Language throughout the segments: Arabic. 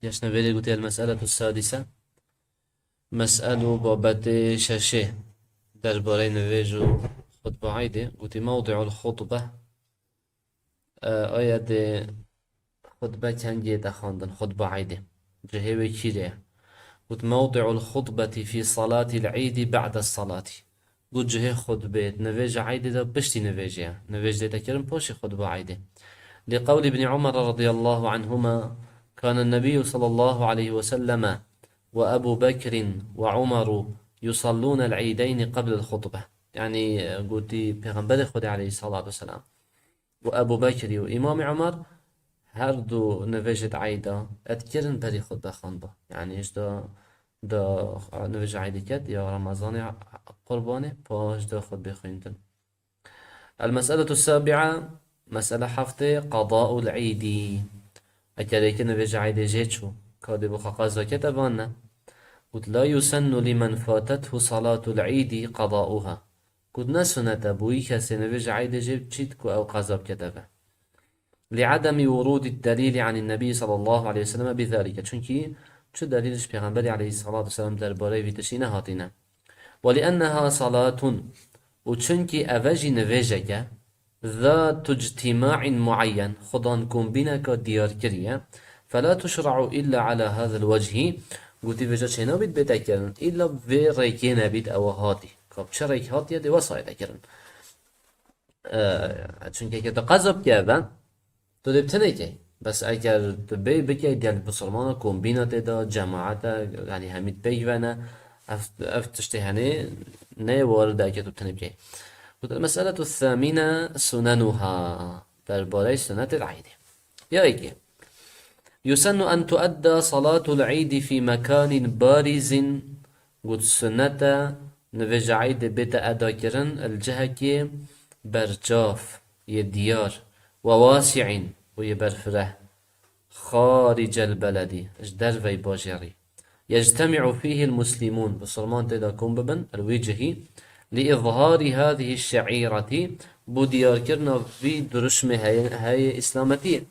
يشنبيلي قلت المسألة السادسة مسألة بابت شاشة دربارين نفيجو خطبة عيدة قلت موضع الخطبة آية دي خطبة كان جيدا خاندن خطبة عيدة جهوي كيريا قلت موضع الخطبة في صلاة العيد بعد الصلاة قلت جهي خطبة نفيج عيدة دا بشتي نفيجيا نفيج دي تكرم بوشي خطبة عيدة لقول ابن عمر رضي الله عنهما كان النبي صلى الله عليه وسلم وأبو بكر وعمر يصلون العيدين قبل الخطبة يعني قلت پیغمبر خدا عليه الصلاة والسلام وأبو بكر وإمام عمر هردو نوجد عيدا أذكرن بري خطبة خانبا يعني إيش دا نوجد عيدي كد يا رمضان قرباني باش دا خطبة خيندن. المسألة السابعة مسألة حفتة قضاء العيد أكريك نوجد عيدي جيتشو كادي بخاقا زكاة بانا قلت لا يسن لمن فاتته صلاة العيد قضاؤها قلت نسنة بويك سنوج عيد جيب تشيتكو أو قذاب كتبه لعدم ورود الدليل عن النبي صلى الله عليه وسلم بذلك چونكي چو دليلش پیغمبر عليه الصلاة والسلام درباره ويتشينه هاتينه ولأنها صلاة وچونكي أفاجي نوجك ذات اجتماع معين خضان كومبينك ديار كريا فلا تشرع إلا على هذا الوجه قلت بجا چه نبید بيتا كرن إلا في ريكي نبید أو هاتي كاب چه ريك هاتي دي وصايدا كرن چونكي كتا قذب كابا تو دي بتنكي بس اگر بي بكي ديال بسلمانا كومبينات دا جماعات يعني هميت بيوانا افتشتهاني نه وارد اگر تو بتنكي قلت المسألة الثامنة سننها درباري سنة العيد يا ايكي يسن أن تؤدى صلاة العيد في مكان بارز قد سنة نوج عيد بيت أدا كرن الجهة برجاف يديار وواسع ويبرفره خارج البلد اجدر في باجري يجتمع فيه المسلمون بصرمان تدا كومببن الوجه لإظهار هذه الشعيرة بديار كرنا في درشمه هاي إسلامتين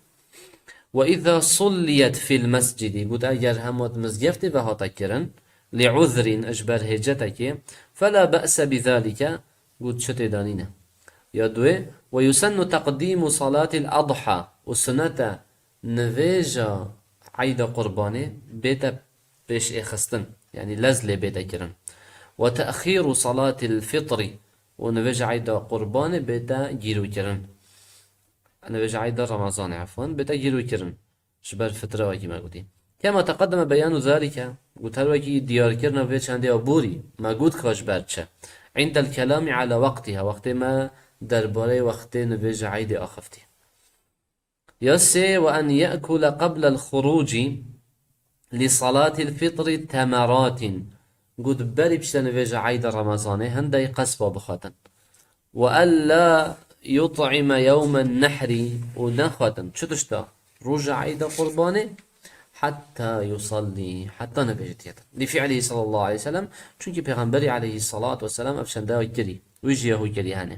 وإذا صليت في المسجد قد أجر همات مزجفت بهاتا كرن لعذر أجبر هجتك فلا بأس بذلك قد شتدانين يدوي ويسن تقديم صلاة الأضحى والسنة نفيجا عيد قرباني بيتا بيش إخستن يعني لزل بيتا كرن وتأخير صلاة الفطر ونفيجا عيد قرباني بيتا جيرو كرن أنا بيجي عيد رمضان عفوا بتأجيل وكرن شبر فترة وكي ما قلتي كما تقدم بيان ذلك قلت هل وكي ديار كرنا في چندي أبوري ما قلت خاش برچه عند الكلام على وقتها وقت ما درباري وقت نبيجي عيد أخفتي يسي وأن يأكل قبل الخروج لصلاة الفطر تمرات قلت بري بشتا نبيجي عيد رمضان هندي قصبة بخاتن وألا يطعم يوم النحر ونخوة شتشتا رجع عيد قربانه حتى يصلي حتى نبيجتيت لفعله صلى الله عليه وسلم چونكي پیغمبري عليه الصلاة والسلام افشن داوي كري ويجيه كري هانه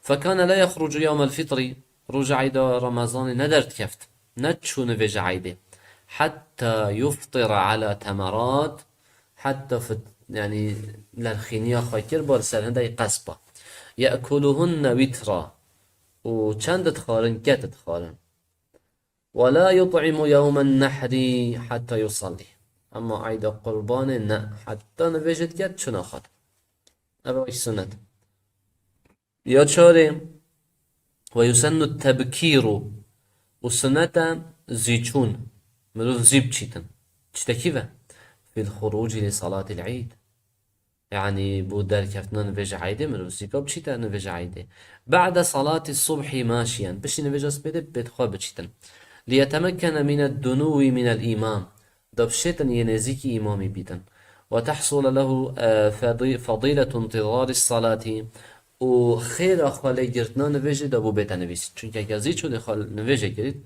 فكان لا يخرج يوم الفطر رجع عيد رمضان ندرت كفت نتشو نبيج عيده حتى يفطر على تمرات حتى يعني للخينيا خاكر بارسل هنده قصبة يأكلهن وترا وچند تخارن كت تخارن ولا يطعم يوم النحر حتى يصلي أما عيد قربان نا حتى نبيجت كت شو ناخد أبا إيش سنة يا شاري ويسن التبكير والسنة زيتون مروف زيب تشيتن تشتكيفه في الخروج لصلاة العيد يعني بودر كفتنا نفيج عيدة من روسيكا بشيتا نفيج عيدة بعد صلاة الصبح ماشيا بشي نفيج أسبيدة بيتخوا بشيتا ليتمكن من الدنو من الإمام دبشيتا ينزيكي إمامي بيتا وتحصل له فضيلة انتظار الصلاة وخير أخوالي جرتنا نفيج دابو بيتا نفيس چونك اكازي چو دخال نفيج جريت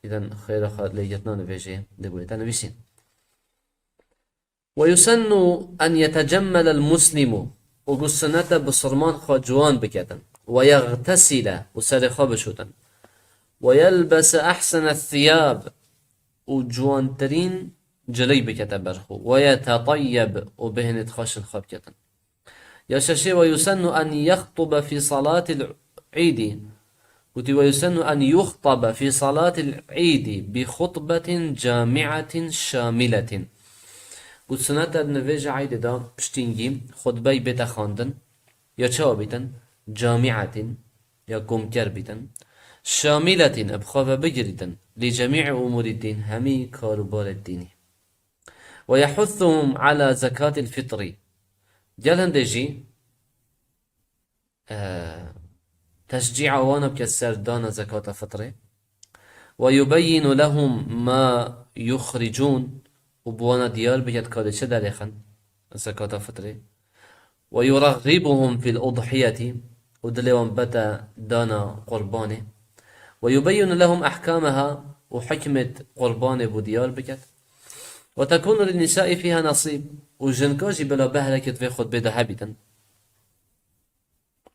إذن خير أخوالي جرتنا نفيج دابو بيتا نفيسين ويسن أن يتجمل المسلم وقصنته بصرمان خجوان بكتن ويغتسل وسرخه بشوتن ويلبس أحسن الثياب وجوانترين جلي بكت برخو ويتطيب وبهن تخشن خبكة يششي ويسن أن يخطب في صلاة العيد ويسن أن يخطب في صلاة العيد بخطبة جامعة شاملة وسنة النفيج عيد دا بشتينجي خطبة بيتا خاندن يا شابتا جامعة يا كومكر بيتا شاملة بخافة بجردا لجميع أمور الدين همي كاروبار الديني ويحثهم على زكاة الفطر جالن دجي تشجيع وانا بكسر دانا زكاة الفطر ويبين لهم ما يخرجون وبوانا ديار بيت كادشة داريخا زكاة الفطر ويرغبهم في الأضحية ودليون بتا دانا قربانه ويبين لهم أحكامها وحكمة قربان بوديار بكت وتكون للنساء فيها نصيب وجنكاجي بلا بهلكت في خطبة ذهبتا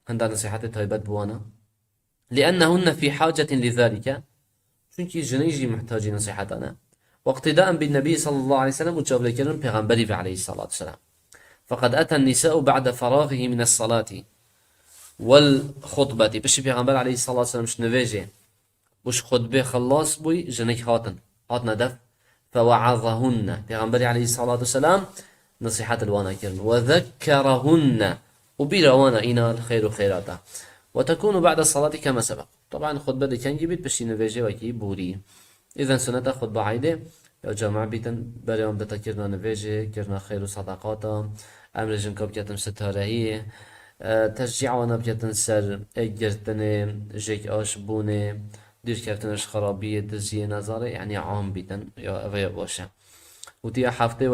عند نصيحة تايبت بوانا لأنهن في حاجة لذلك چونكي جنيجي محتاجين نصيحتنا واقتداء بالنبي صلى الله عليه وسلم وجاب لكرم پیغمبري عليه الصلاة والسلام فقد أتى النساء بعد فراغه من الصلاة والخطبة بشي پیغمبر عليه الصلاة والسلام شنويجي وش خطبه خلاص بوي جنك هاتنا دف فوعظهن پیغمبر عليه الصلاة والسلام نصيحة الوانا كرن وذكرهن وبيلا وانا إنا الخير وخيراته وتكون بعد الصلاة كما سبق طبعا خطبة دي كان جيبت بشي نفيجي وكي بوري إذن سنة خطبة عيدة يا جماعة بيتن بريوم دتا كرنا نفيجي كرنا خير وصداقاتا أمر جنكا بكتم ستارهي تشجيع وانا بكتن سر اجرتن جيك آش بونه دير كرتنش خرابية دزية نظارة يعني عام بيتن يا أغير باشا وتي حفظه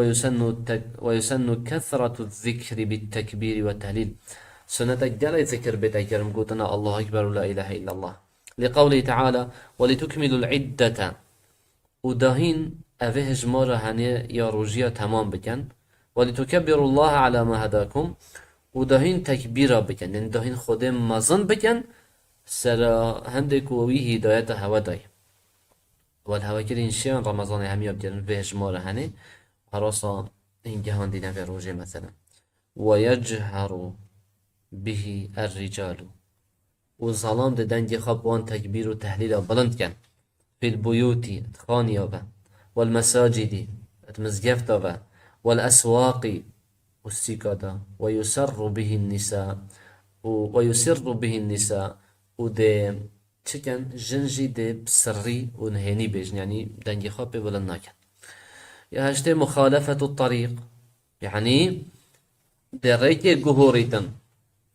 ويسن كثرة الذكر بالتكبير والتهليل سنة جل ذكر بتكرم قوتنا الله أكبر ولا إله إلا الله لقوله تعالى ولتكملوا العدة وداهين أفه جمارة هنية يا روجية تمام بكن ولتكبروا الله على ما هداكم وداهين تكبيرا بكن يعني داهين خودم مزن بكن سرا هندك ووي هداية هوا داي والهوا كرين شيان رمضان هم يبدأن به جمارة هنية هراسا إن جهان دينا في روجة مثلا ويجهر به الرجال وظلام دنجي خبوان تكبير وتهليل بلند كان في البيوت خانية والمساجد مزجفتة والأسواق والسكادة ويسر به النساء وده چكن جنجي ده بسري ونهيني بيجن يعني دنجي خبي بلند ناكن يا هشتي مخالفة الطريق يعني ده ريكي جهوريتن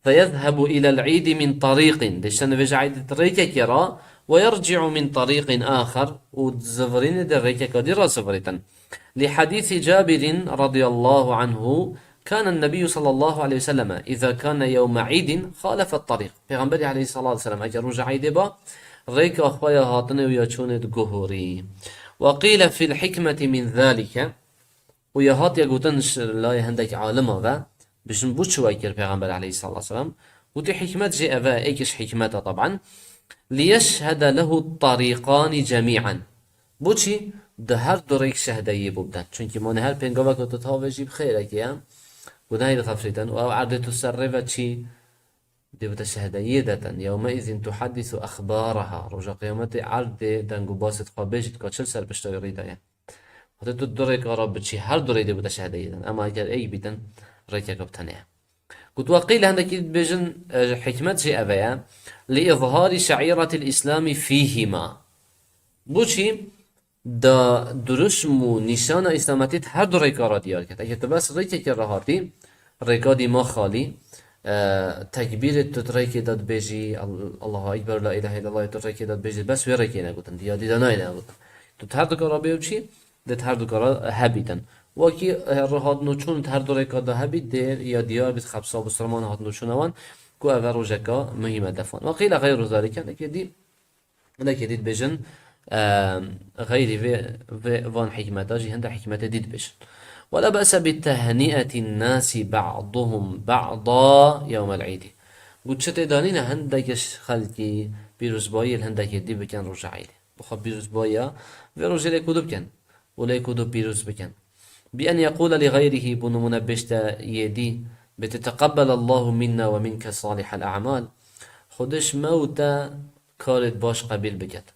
فيذهب إلى العيد من طريق دشان فيجا عيد ريكا كرا ويرجع من طريق آخر وزفرين دريكا كديرا زفريتا لحديث جابر رضي الله عنه كان النبي صلى الله عليه وسلم إذا كان يوم عيد خالف الطريق پیغمبر عليه الصلاة والسلام أجر رجع عيد با ريكا أخويا هاتني ويأتشوند جهوري وقيل في الحكمة من ذلك ويهات يقولنش لا يهندك عالمه بشن بوش وايكر پیغمبر عليه الصلاة والسلام ودي حكمت جي أفا ايكش حكمتها طبعا ليشهد له الطريقان جميعا بوشي ده هر دريك شهدايي بودن چونكي من هر پنگاوه که تتاوه بخيره كيا وده هيد خفريتن و عرض تسرفة چي دي بودا شهدايي داتن يومئذ تحدث أخبارها رجا قيامت عرض دنگو باسط خوابيجت كاتشل سر بشتاوي غيدا وده تو دريك عرب بچي هر دري دي بودا شهدايي دن اما اگر اي بيتن ريكا كبتنه قلت وقيل عندك بيجن حكمة شيء أبيا لإظهار شعيرة الإسلام فيهما بوشي دا درشمو نشان إسلامتي هر دو ريكارا ديار كت اگه تو بس ريكا كراهاتي ريكا دي ما خالي تكبير تتريكي داد بيجي الله أكبر لا إله إلا الله تتريكي داد بيجي بس وي ريكي نقولن ديار دي داناي نقولن تو هر دو كارا بيوشي ده هر دو كارا هبيتن وكي هاد نوچون هر دو ريكا ده هبيت دير يا ديار بيت خبصا بسرمان هاد نوچونوان كو أفر جكا مهمة دفن وقيل غير ذلك لك ديد بجن غير في فان حكمة جي هند حكمة ديد بجن ولا بأس بتهنئة الناس بعضهم بعضا يوم العيد قلت شتى دانينا هندكش خلقي بيروز باي الهندك دي بكن رجع عيد بخب بيروز بايا في رجل كودو بكن وليكو دو بيروز بكن بأن يقول لغيره بنو منبشتا يدي بتتقبل الله منا ومنك صالح الأعمال خدش موتا كارد باش قبيل بكت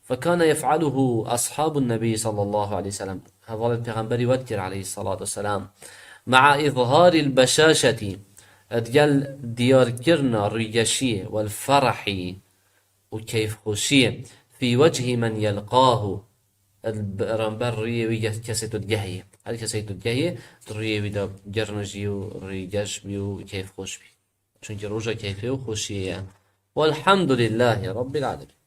فكان يفعله أصحاب النبي صلى الله عليه وسلم هذا البيغمبر يذكر عليه الصلاة والسلام مع إظهار البشاشة أدجل ديار كرنا الرياشية والفرح وكيف خوشية في وجه من يلقاه البرامبر ريوي كسيتو الجهية هل كسيتو الجهية ريوي دا جرنجيو ريجاش بيو كيف خوش بي چونك روجا كيفية وخوشية والحمد لله رب العالمين.